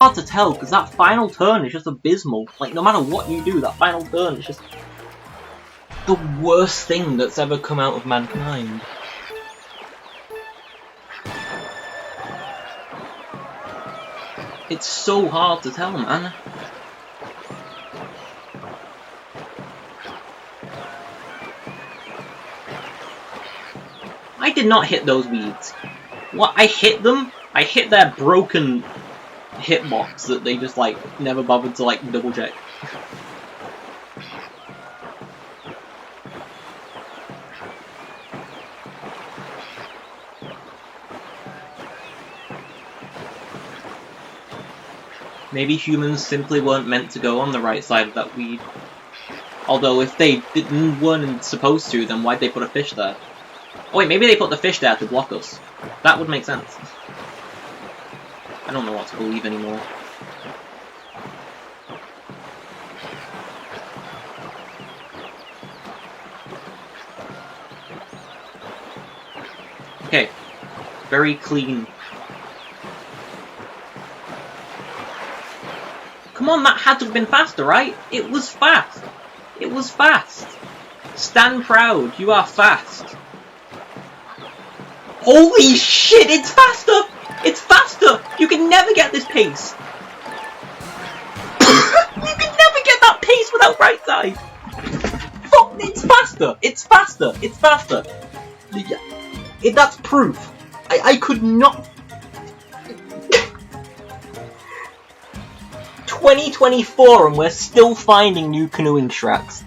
hard to tell because that final turn is just abysmal. Like, no matter what you do, that final turn is just the worst thing that's ever come out of mankind. It's so hard to tell, man. I did not hit those weeds. What? I hit them? I hit their broken hitbox that they just, like, never bothered to, like, double check. Maybe humans simply weren't meant to go on the right side of that weed. Although, if they weren't supposed to, then why'd they put a fish there? Oh wait, maybe they put the fish there to block us. That would make sense. I don't know what to believe anymore. Okay. Very clean. Come on, that had to have been faster, right? It was fast. It was fast. Stand proud, you are fast. Holy shit, it's faster! It's faster! You can never get this pace! You can never get that pace without right side! Fuck, it's faster! It's faster! It's faster! That's proof. I could not... 2024 and we're still finding new canoeing tracks.